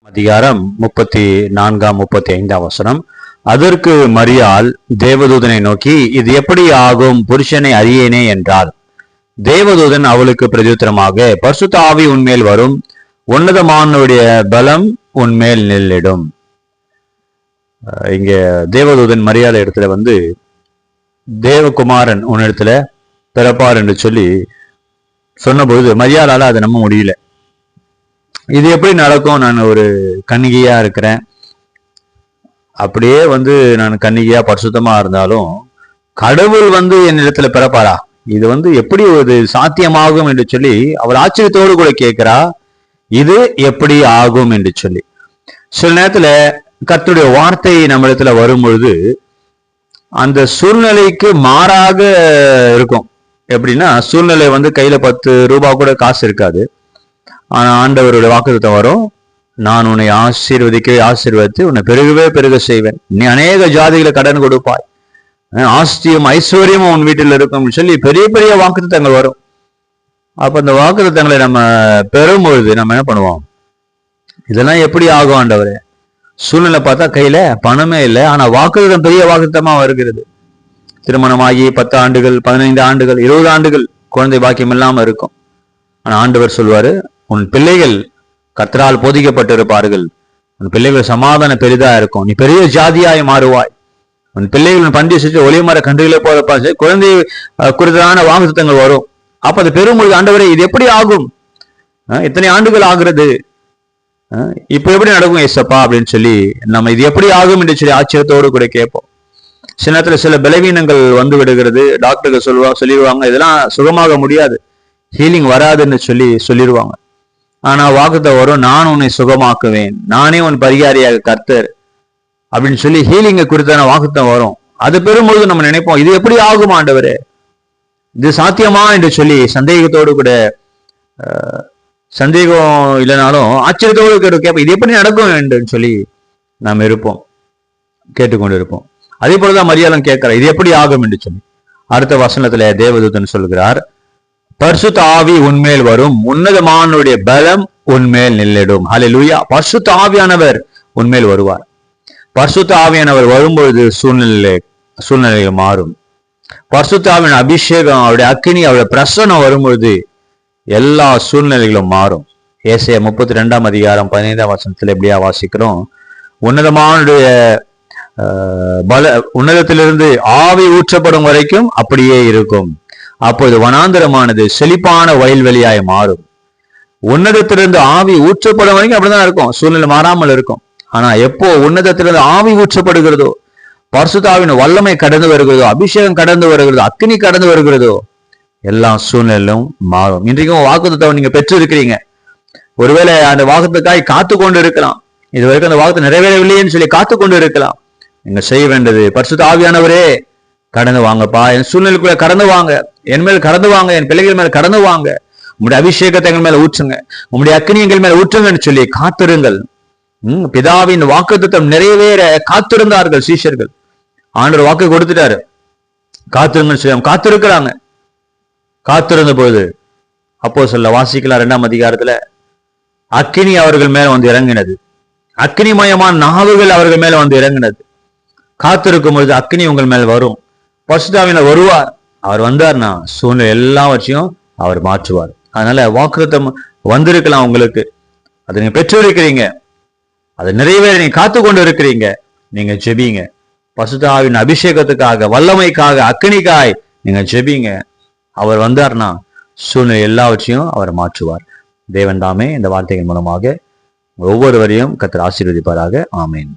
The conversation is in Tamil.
அதிகாரம் 34-35 அதற்கு மரியாள் தேவதூதனை நோக்கி, இது எப்படி ஆகும், புருஷனை அறியேனே என்றாள். தேவதூதன் அவளுக்கு பிரதியுத்தரமாக, பரிசுத்த ஆவி உன்மேல் வரும், உன்னதமானவருடைய பலம் உன்மேல் நில்லிடும். இங்க தேவதூதன் மரியாள் இடத்துல தேவகுமாரன் உன்னிடத்துல பிறப்பார் என்று சொல்லி சொன்னபொழுது மரியாளால அதை நம்ப முடியல. இது எப்படி நடக்கும், நான் ஒரு கன்னிகையா இருக்கிறேன், அப்படியே நான் கன்னிகையா பரிசுத்தமா இருந்தாலும் கடவுள் என்னிடத்துல பிறப்பாரா, இது எப்படி ஒரு சாத்தியமாகும் என்று சொல்லி அவள் ஆச்சரியத்தோடு கூட கேட்கிறா, இது எப்படி ஆகும் என்று சொல்லி. சில நேரத்துல கர்த்தருடைய வார்த்தை நம்ம இடத்துல வரும் பொழுது அந்த சூழ்நிலைக்கு மாறாக இருக்கும். எப்படின்னா, சூழ்நிலை கையில 10 ரூபாய் கூட காசு இருக்காது, ஆனா ஆண்டவருடைய வாக்குத்தத்தம் வரும், நான் உன்னை ஆசீர்வதித்து உன்னை பெருகவே பெருக செய்வேன், நீ அநேக ஜாதிகளை கடன் கொடுப்பாய், ஆஸ்தியும் ஐஸ்வர்யமும் உன் வீட்டில் இருக்கும் சொல்லி பெரிய பெரிய வாக்குத்தத்தங்கள் வரும். அப்ப அந்த வாக்குத்தத்தங்களை நம்ம பெறும் பொழுது நம்ம என்ன பண்ணுவோம், இதெல்லாம் எப்படி ஆகும் ஆண்டவரே, சூழ்நிலை பார்த்தா கையில பணமே இல்லை, ஆனா வாக்குத்தத்தம் பெரிய வாக்குத்தத்தமா வருகிறது. திருமணமாகி 10 ஆண்டுகள் 15 ஆண்டுகள் 20 ஆண்டுகள் குழந்தை பாக்கியம் இல்லாம இருக்கும். ஆனா ஆண்டவர் சொல்வாரு, உன் பிள்ளைகள் கர்த்தரால் போதிக்கப்பட்டிருப்பார்கள், உன் பிள்ளைகள் சமாதானம் பெரிதா இருக்கும், நீ பெரிய ஜாதியாய் மாறுவாய், உன் பிள்ளைகள் பண்டிகை செஞ்சு ஒளிமர கன்றுகளை போல குழந்தை குறித்தான வாக்குத்தத்தங்கள் வரும். அப்ப அது பெரும்பொழுது ஆண்டவரே இது எப்படி ஆகும், இத்தனை ஆண்டுகள் ஆகிறது, இப்ப எப்படி நடக்கும் ஏசப்பா அப்படின்னு சொல்லி நம்ம இது எப்படி ஆகும் என்று சொல்லி ஆச்சரியத்தோடு கூட கேட்போம். சில நேரத்துல சில பலவீனங்கள் விடுகிறது, டாக்டர்கள் சொல்லிடுவாங்க இதெல்லாம் சுகமாக முடியாது, ஹீலிங் வராதுன்னு சொல்லிடுவாங்க. ஆனா வாக்குத்தத்தம் வரும், நான் உன்னை சுகமாக்குவேன், நானே உன் பரிகாரியாக கர்த்தர் அப்படின்னு சொல்லி ஹீலிங்கை குறித்தான வாக்குத்தத்தம் வரும். அது பெறும்பொழுது நம்ம நினைப்போம், இது எப்படி ஆகும் ஆண்டவரே, இது சாத்தியமா என்று சொல்லி சந்தேகத்தோடு கூட, சந்தேகம் இல்லைனாலும் ஆச்சரியத்தோடு கேட்போம், இது எப்படி நடக்கும் என்று சொல்லி நாம் கேட்டுக்கொண்டு இருப்போம். அதே போலதான் மரியாதை கேட்கிறார், இது எப்படி ஆகும் என்று சொல்லி. அடுத்த வசனத்துல தேவதூதன் சொல்கிறார், பரிசுத்த ஆவி உன்மேல் வரும், உன்னதமானவருடைய பலம் உன்மேல் நில்லிடும். ஹல்லேலூயா. பரிசுத்த ஆவியானவர் உன்மேல் வருவார். பரிசுத்த ஆவியானவர் வரும்பொழுது சூழ்நிலைகள் மாறும். பரிசுத்த ஆவியின் அபிஷேகம், அவருடைய அக்கினி, அவருடைய பிரசன்னம் வரும்பொழுது எல்லா சூழ்நிலைகளும் மாறும். ஏசாயா 32-15 எப்படியா வாசிக்கிறோம், உன்னதமானுடைய உன்னதத்திலிருந்து ஆவி ஊற்றப்படும் வரைக்கும் அப்படியே இருக்கும், அப்போது வனாந்தரமானது செழிப்பான வயல்வெளியாய் மாறும். உன்னதத்திலிருந்து ஆவி ஊற்றப்படும் வரைக்கும் அப்படிதான் இருக்கும், சூழ்நிலை மாறாமல் இருக்கும். ஆனா எப்போ உன்னதத்திலிருந்து ஆவி ஊற்றப்படுகிறதோ, பரிசுத்த ஆவியின் வல்லமை கடந்து வருகிறதோ, அபிஷேகம் கடந்து வருகிறதோ, அக்கினி கடந்து வருகிறதோ, எல்லா சூழ்நிலையும் மாறும். இன்றைக்கும் வாக்குத்தத்தம் நீங்க பெற்று இருக்கிறீங்க, ஒருவேளை அந்த வாக்குத்தத்துக்காய் காத்து கொண்டு இருக்கலாம், இது வரைக்கும் அந்த வாக்குத்தம் நிறைவேறவில்லைன்னு சொல்லி காத்து கொண்டு இருக்கலாம். நீங்க செய்ய வேண்டியது, பரிசுத்த ஆவியானவரே கடந்து வாங்கப்பா, என் சூழ்நிலைக்குள்ள கடந்து வாங்க, என் மேல் கடந்து வாங்க, என் பிள்ளைகள் மேல கடந்து வாங்க, உங்களுடைய அபிஷேகத்தை எங்கள் மேல ஊற்றுங்க, உங்களுடைய அக்கினி எங்கள் மேல ஊற்றுங்கன்னு சொல்லி காத்திருங்கள். பிதாவின் வாக்குத்தத்தம் நிறைவேற காத்திருந்தார்கள் சீஷர்கள். ஆண்டவர் வாக்கு கொடுத்துட்டாரு, காத்திருங்கன்னு சொல்லி காத்திருக்கிறாங்க. காத்திருந்த பொழுது அப்போஸ்தலர் வாசிக்கலாம் 2ஆம் அதிகாரத்துல, அக்கினி அவர்கள் மேல இறங்கினது, அக்கினிமயமான நாவுகள் அவர்கள் மேல இறங்கினது. காத்திருக்கும் பொழுது அக்கினி உங்கள் மேல் வரும், பரிசுத்த ஆவியானவர் வருவார். அவர் வந்தார்னா சூழ்நிலை எல்லாவற்றையும் அவர் மாற்றுவார். அதனால வாக்குத்தத்தம் வந்திருக்கலாம் உங்களுக்கு, அதை நீங்க பெற்று இருக்கிறீங்க, அதை நிறைவேற நீங்க காத்து கொண்டு இருக்கிறீங்க. நீங்க ஜெபிங்க, பரிசுத்த ஆவியின் அபிஷேகத்துக்காக, வல்லமைக்காக, அக்கினிக்காய் நீங்க ஜெபிங்க. அவர் வந்தார்னா சூழ்நிலை எல்லாவற்றையும் அவர் மாற்றுவார். தேவன் தாமே இந்த வார்த்தைகள் மூலமாக ஒவ்வொருவரையும் கர்த்தர் ஆசீர்வதிப்பாராக. ஆமேன்.